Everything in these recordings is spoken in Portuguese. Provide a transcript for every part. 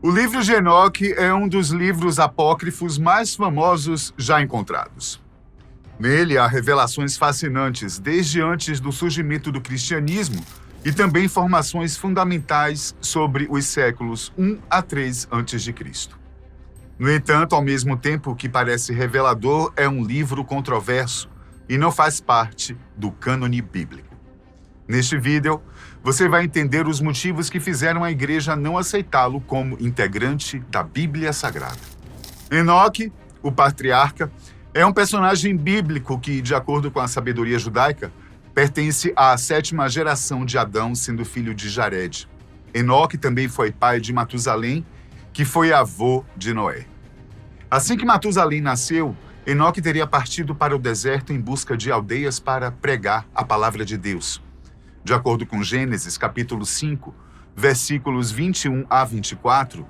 O livro de Enoque é um dos livros apócrifos mais famosos já encontrados. Nele há revelações fascinantes desde antes do surgimento do cristianismo e também informações fundamentais sobre os séculos 1 a 3 a.C. No entanto, ao mesmo tempo que parece revelador, é um livro controverso e não faz parte do cânone bíblico. Neste vídeo, você vai entender os motivos que fizeram a igreja não aceitá-lo como integrante da Bíblia Sagrada. Enoque, o patriarca, é um personagem bíblico que, de acordo com a sabedoria judaica, pertence à 7ª geração de Adão, sendo filho de Jared. Enoque também foi pai de Matusalém, que foi avô de Noé. Assim que Matusalém nasceu, Enoque teria partido para o deserto em busca de aldeias para pregar a palavra de Deus. De acordo com Gênesis, capítulo 5, versículos 21 a 24,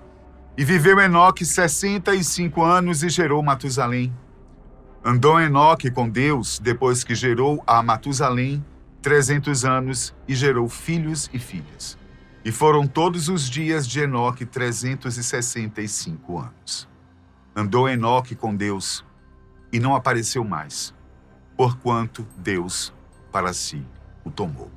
e viveu Enoque 65 anos e gerou Matusalém. Andou Enoque com Deus depois que gerou a Matusalém 300 anos e gerou filhos e filhas. E foram todos os dias de Enoque 365 anos. Andou Enoque com Deus e não apareceu mais, porquanto Deus para si o tomou.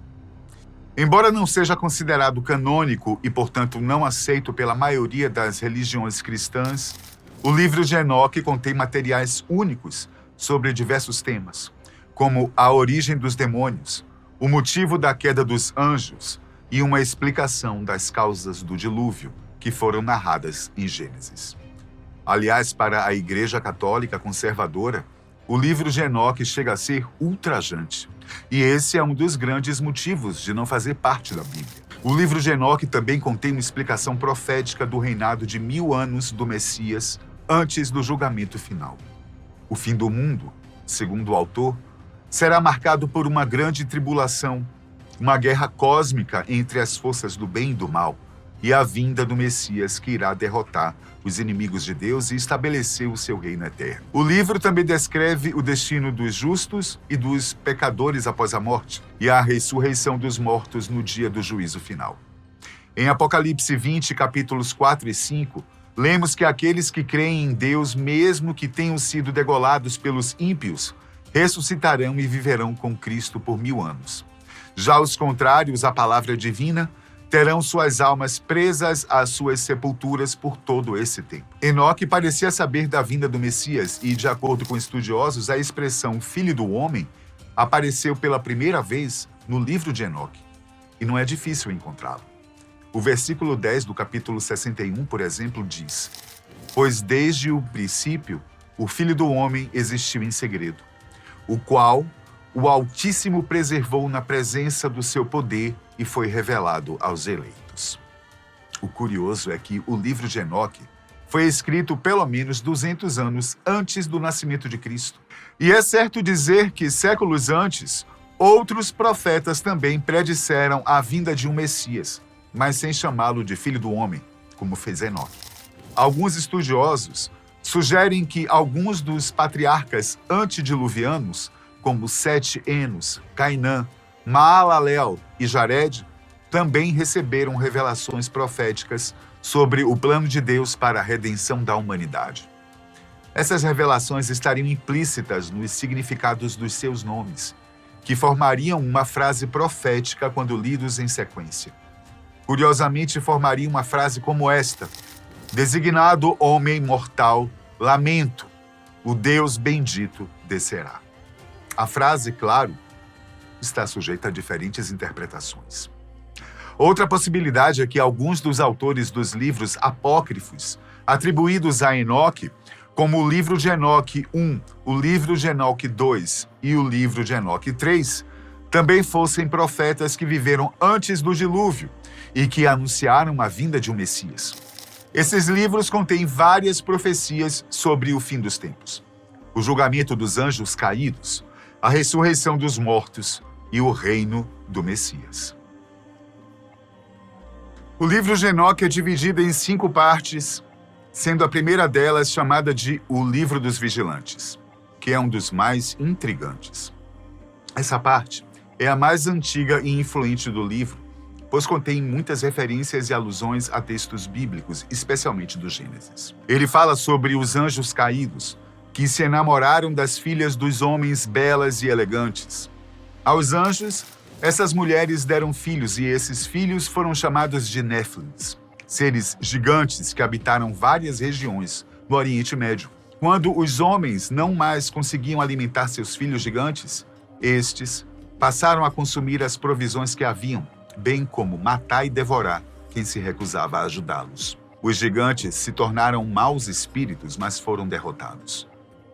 Embora não seja considerado canônico e, portanto, não aceito pela maioria das religiões cristãs, o livro de Enoque contém materiais únicos sobre diversos temas, como a origem dos demônios, o motivo da queda dos anjos e uma explicação das causas do dilúvio, que foram narradas em Gênesis. Aliás, para a Igreja Católica Conservadora, o livro de Enoque chega a ser ultrajante. E esse é um dos grandes motivos de não fazer parte da Bíblia. O livro de Enoque também contém uma explicação profética do reinado de 1000 anos do Messias antes do julgamento final. O fim do mundo, segundo o autor, será marcado por uma grande tribulação, uma guerra cósmica entre as forças do bem e do mal, e a vinda do Messias que irá derrotar os inimigos de Deus e estabelecer o seu reino eterno. O livro também descreve o destino dos justos e dos pecadores após a morte e a ressurreição dos mortos no dia do juízo final. Em Apocalipse 20, capítulos 4 e 5, lemos que aqueles que creem em Deus, mesmo que tenham sido degolados pelos ímpios, ressuscitarão e viverão com Cristo por 1000 anos. Já os contrários à palavra divina terão suas almas presas às suas sepulturas por todo esse tempo. Enoque parecia saber da vinda do Messias e, de acordo com estudiosos, a expressão Filho do Homem apareceu pela primeira vez no livro de Enoque, e não é difícil encontrá-lo. O versículo 10 do capítulo 61, por exemplo, diz: Pois desde o princípio o Filho do Homem existiu em segredo, o qual o Altíssimo preservou na presença do seu poder e foi revelado aos eleitos. O curioso é que o livro de Enoque foi escrito pelo menos 200 anos antes do nascimento de Cristo. E é certo dizer que, séculos antes, outros profetas também predisseram a vinda de um Messias, mas sem chamá-lo de Filho do Homem, como fez Enoque. Alguns estudiosos sugerem que alguns dos patriarcas antediluvianos, como Sete, Enos, Cainã, Maalalel e Jared, também receberam revelações proféticas sobre o plano de Deus para a redenção da humanidade. Essas revelações estariam implícitas nos significados dos seus nomes, que formariam uma frase profética quando lidos em sequência. Curiosamente, formariam uma frase como esta: designado homem mortal, lamento, o Deus bendito descerá. A frase, claro, está sujeita a diferentes interpretações. Outra possibilidade é que alguns dos autores dos livros apócrifos atribuídos a Enoque, como o livro de Enoque 1, o livro de Enoque 2 e o livro de Enoque 3, também fossem profetas que viveram antes do dilúvio e que anunciaram a vinda de um Messias. Esses livros contêm várias profecias sobre o fim dos tempos, o julgamento dos anjos caídos, a ressurreição dos mortos e o reino do Messias. O livro de Enoque é dividido em 5 partes, sendo a primeira delas chamada de O Livro dos Vigilantes, que é um dos mais intrigantes. Essa parte é a mais antiga e influente do livro pois contém muitas referências e alusões a textos bíblicos, especialmente do Gênesis. Ele fala sobre os anjos caídos, que se enamoraram das filhas dos homens belas e elegantes. Aos anjos, essas mulheres deram filhos, e esses filhos foram chamados de Néfilins, seres gigantes que habitaram várias regiões no Oriente Médio. Quando os homens não mais conseguiam alimentar seus filhos gigantes, estes passaram a consumir as provisões que haviam, bem como matar e devorar quem se recusava a ajudá-los. Os gigantes se tornaram maus espíritos, mas foram derrotados.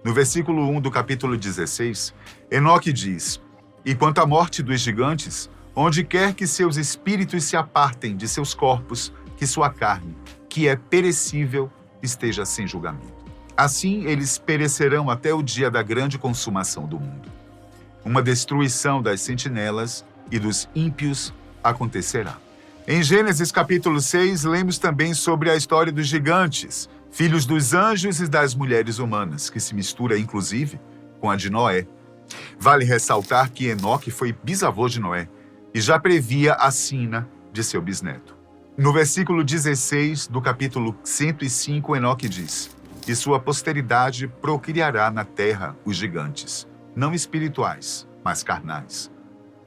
No versículo 1 do capítulo 16, Enoque diz: "E quanto à morte dos gigantes, onde quer que seus espíritos se apartem de seus corpos, que sua carne, que é perecível, esteja sem julgamento. Assim eles perecerão até o dia da grande consumação do mundo. Uma destruição das sentinelas e dos ímpios acontecerá." Em Gênesis capítulo 6, lemos também sobre a história dos gigantes, filhos dos anjos e das mulheres humanas, que se mistura, inclusive, com a de Noé. Vale ressaltar que Enoque foi bisavô de Noé e já previa a sina de seu bisneto. No versículo 16 do capítulo 105, Enoque diz: "E sua posteridade procriará na terra os gigantes, não espirituais, mas carnais.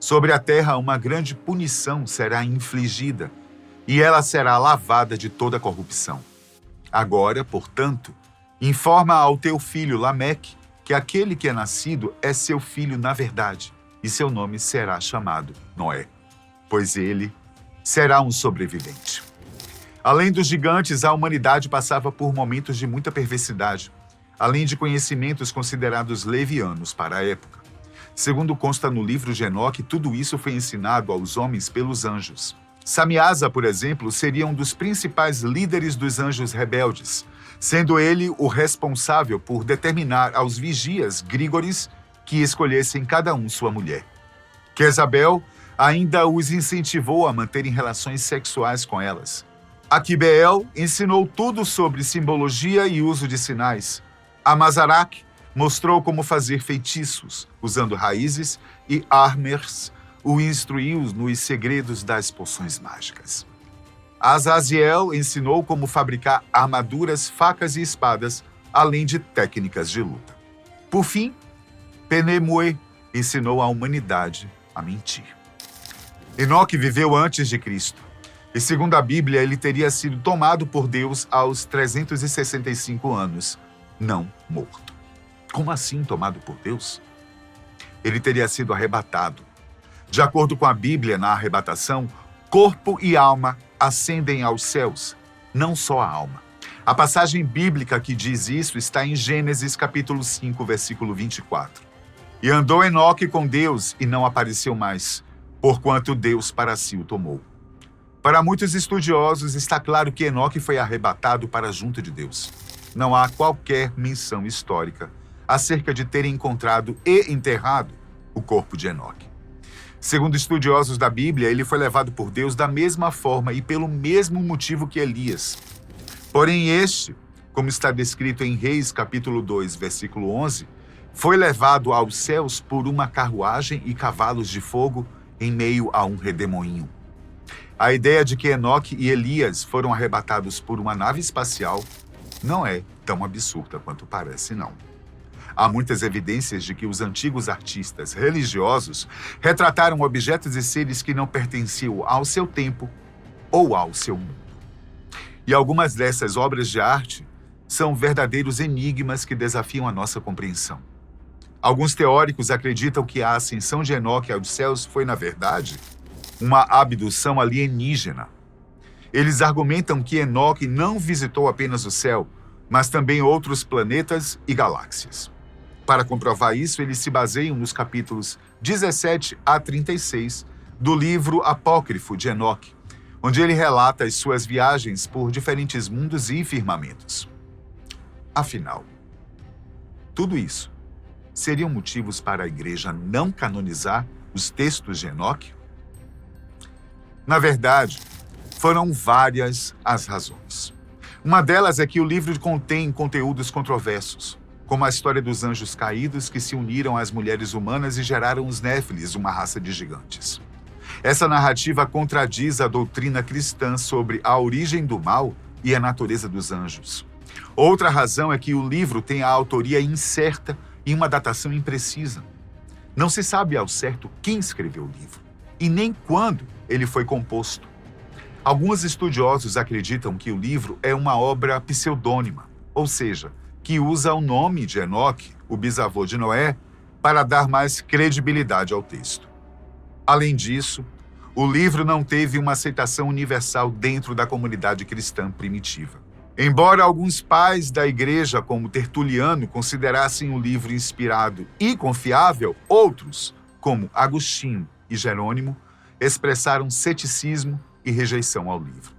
Sobre a terra uma grande punição será infligida, e ela será lavada de toda corrupção. Agora, portanto, informa ao teu filho Lameque que aquele que é nascido é seu filho na verdade, e seu nome será chamado Noé, pois ele será um sobrevivente." Além dos gigantes, a humanidade passava por momentos de muita perversidade, além de conhecimentos considerados levianos para a época. Segundo consta no livro de Enoque, tudo isso foi ensinado aos homens pelos anjos. Samiasa, por exemplo, seria um dos principais líderes dos anjos rebeldes, sendo ele o responsável por determinar aos vigias Grígores que escolhessem cada um sua mulher. Quezabel ainda os incentivou a manterem relações sexuais com elas. Aquibeel ensinou tudo sobre simbologia e uso de sinais. Amazaraque mostrou como fazer feitiços, usando raízes, e Armers o instruiu nos segredos das poções mágicas. Azaziel ensinou como fabricar armaduras, facas e espadas, além de técnicas de luta. Por fim, Penemuê ensinou a humanidade a mentir. Enoque viveu antes de Cristo, e segundo a Bíblia, ele teria sido tomado por Deus aos 365 anos, não morto. Como assim tomado por Deus? Ele teria sido arrebatado. De acordo com a Bíblia, na arrebatação, corpo e alma ascendem aos céus, não só a alma. A passagem bíblica que diz isso está em Gênesis capítulo 5, versículo 24. "E andou Enoque com Deus e não apareceu mais, porquanto Deus para si o tomou." Para muitos estudiosos, está claro que Enoque foi arrebatado para junto de Deus. Não há qualquer menção histórica acerca de ter encontrado e enterrado o corpo de Enoque. Segundo estudiosos da Bíblia, ele foi levado por Deus da mesma forma e pelo mesmo motivo que Elias. Porém, este, como está descrito em Reis capítulo 2, versículo 11, foi levado aos céus por uma carruagem e cavalos de fogo em meio a um redemoinho. A ideia de que Enoque e Elias foram arrebatados por uma nave espacial não é tão absurda quanto parece, não. Há muitas evidências de que os antigos artistas religiosos retrataram objetos e seres que não pertenciam ao seu tempo ou ao seu mundo. E algumas dessas obras de arte são verdadeiros enigmas que desafiam a nossa compreensão. Alguns teóricos acreditam que a ascensão de Enoque aos céus foi, na verdade, uma abdução alienígena. Eles argumentam que Enoque não visitou apenas o céu, mas também outros planetas e galáxias. Para comprovar isso, eles se baseiam nos capítulos 17 a 36 do livro apócrifo de Enoque, onde ele relata as suas viagens por diferentes mundos e firmamentos. Afinal, tudo isso seriam motivos para a igreja não canonizar os textos de Enoque? Na verdade, foram várias as razões. Uma delas é que o livro contém conteúdos controversos, como a história dos anjos caídos que se uniram às mulheres humanas e geraram os Néfilis, uma raça de gigantes. Essa narrativa contradiz a doutrina cristã sobre a origem do mal e a natureza dos anjos. Outra razão é que o livro tem a autoria incerta e uma datação imprecisa. Não se sabe ao certo quem escreveu o livro e nem quando ele foi composto. Alguns estudiosos acreditam que o livro é uma obra pseudônima, ou seja, que usa o nome de Enoque, o bisavô de Noé, para dar mais credibilidade ao texto. Além disso, o livro não teve uma aceitação universal dentro da comunidade cristã primitiva. Embora alguns pais da igreja, como Tertuliano, considerassem o livro inspirado e confiável, outros, como Agostinho e Jerônimo, expressaram ceticismo e rejeição ao livro.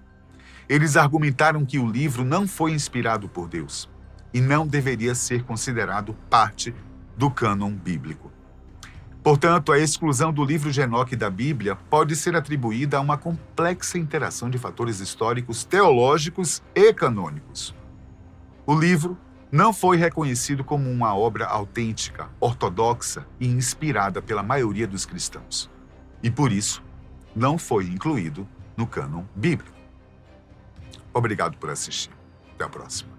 Eles argumentaram que o livro não foi inspirado por Deus e não deveria ser considerado parte do cânon bíblico. Portanto, a exclusão do livro de Enoque da Bíblia pode ser atribuída a uma complexa interação de fatores históricos, teológicos e canônicos. O livro não foi reconhecido como uma obra autêntica, ortodoxa e inspirada pela maioria dos cristãos. E por isso, não foi incluído no cânon bíblico. Obrigado por assistir. Até a próxima.